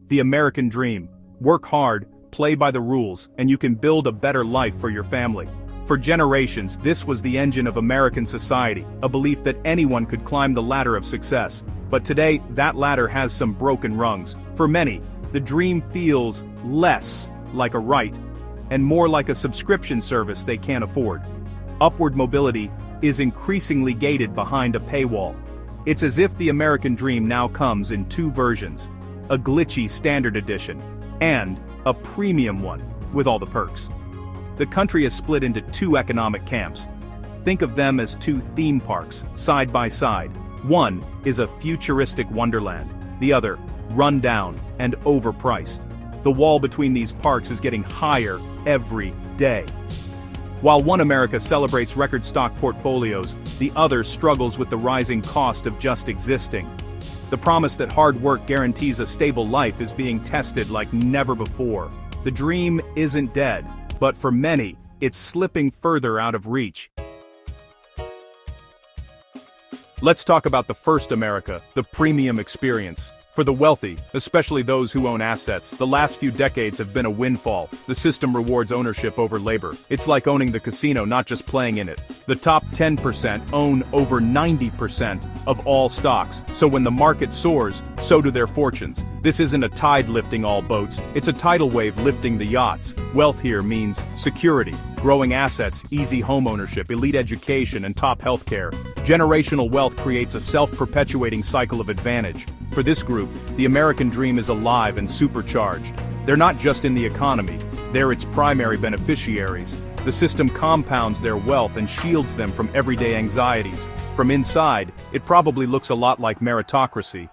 The American dream. Work hard, play by the rules, and you can build a better life for your family. For generations, this was the engine of American society, a belief that anyone could climb the ladder of success. But today, that ladder has some broken rungs. For many, the dream feels less like a right, and more like a subscription service they can't afford. Upward mobility is increasingly gated behind a paywall. It's as if the American dream now comes in two versions: a glitchy standard edition, and a premium one, with all the perks. The country is split into two economic camps. Think of them as two theme parks, side by side. One is a futuristic wonderland, the other, run down and overpriced. The wall between these parks is getting higher every day. While one America celebrates record stock portfolios, the other struggles with the rising cost of just existing. The promise that hard work guarantees a stable life is being tested like never before. The dream isn't dead, but for many, it's slipping further out of reach. Let's talk about the first America, the premium experience. For the wealthy, especially those who own assets, the last few decades have been a windfall. The system rewards ownership over labor. It's like owning the casino, not just playing in it. The top 10% own over 90% of all stocks, so when the market soars, so do their fortunes. This isn't a tide lifting all boats, it's a tidal wave lifting the yachts. Wealth here means security, growing assets, easy home ownership, elite education, and top healthcare. Generational wealth creates a self-perpetuating cycle of advantage. For this group, the American dream is alive and supercharged. They're not just in the economy, they're its primary beneficiaries. The system compounds their wealth and shields them from everyday anxieties. From inside, it probably looks a lot like meritocracy.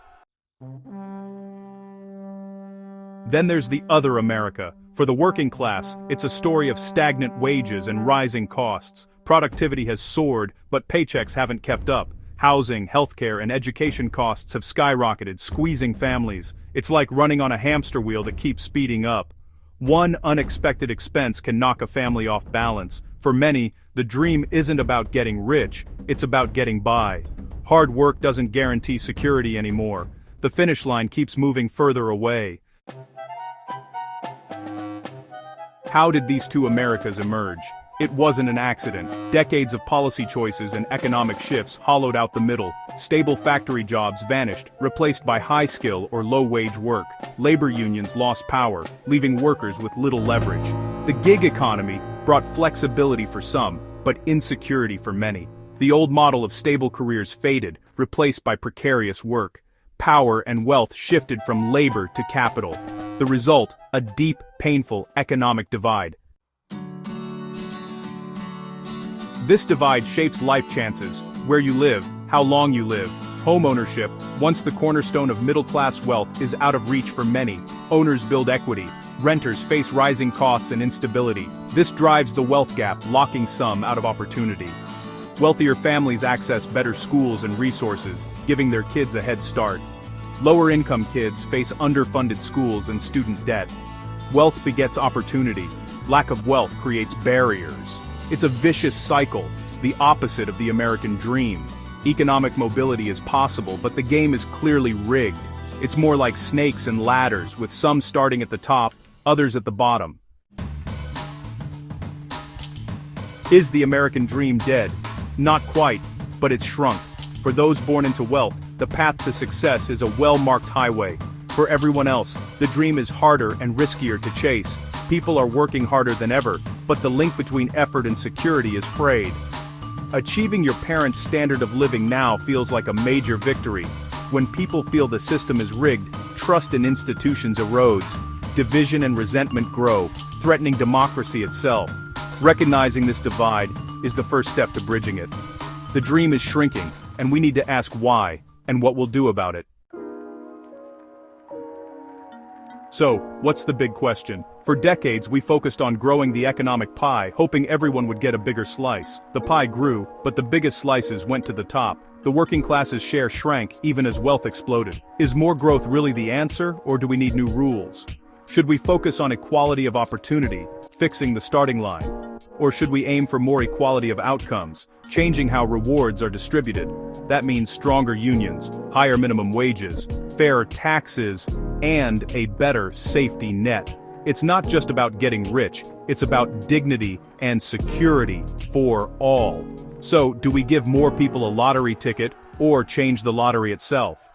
Then there's the other America. For the working class, it's a story of stagnant wages and rising costs. Productivity has soared, but paychecks haven't kept up. Housing, healthcare, and education costs have skyrocketed, squeezing families. It's like running on a hamster wheel that keeps speeding up. One unexpected expense can knock a family off balance. For many, the dream isn't about getting rich, it's about getting by. Hard work doesn't guarantee security anymore. The finish line keeps moving further away. How did these two Americas emerge? It wasn't an accident. Decades of policy choices and economic shifts hollowed out the middle. Stable factory jobs vanished, replaced by high-skill or low-wage work. Labor unions lost power, leaving workers with little leverage. The gig economy brought flexibility for some, but insecurity for many. The old model of stable careers faded, replaced by precarious work. Power and wealth shifted from labor to capital. The result, a deep, painful economic divide. This divide shapes life chances, where you live, how long you live. Home ownership, once the cornerstone of middle-class wealth, is out of reach for many. Owners build equity. Renters face rising costs and instability. This drives the wealth gap, locking some out of opportunity. Wealthier families access better schools and resources, giving their kids a head start. Lower-income kids face underfunded schools and student debt. Wealth begets opportunity. Lack of wealth creates barriers. It's a vicious cycle, the opposite of the American dream. Economic mobility is possible, but the game is clearly rigged. It's more like snakes and ladders, with some starting at the top, others at the bottom. Is the American dream dead? Not quite, but it's shrunk. For those born into wealth, the path to success is a well-marked highway. For everyone else, the dream is harder and riskier to chase. People are working harder than ever, but the link between effort and security is frayed. Achieving your parents' standard of living now feels like a major victory. When people feel the system is rigged, trust in institutions erodes. Division and resentment grow, threatening democracy itself. Recognizing this divide is the first step to bridging it. The dream is shrinking, and we need to ask why, and what we'll do about it. So, what's the big question? For decades, we focused on growing the economic pie, hoping everyone would get a bigger slice. The pie grew, but the biggest slices went to the top. The working class's share shrank, even as wealth exploded. Is more growth really the answer, or do we need new rules? Should we focus on equality of opportunity, fixing the starting line? Or should we aim for more equality of outcomes, changing how rewards are distributed? That means stronger unions, higher minimum wages, fairer taxes, and a better safety net. It's not just about getting rich, it's about dignity and security for all. So, do we give more people a lottery ticket, or change the lottery itself?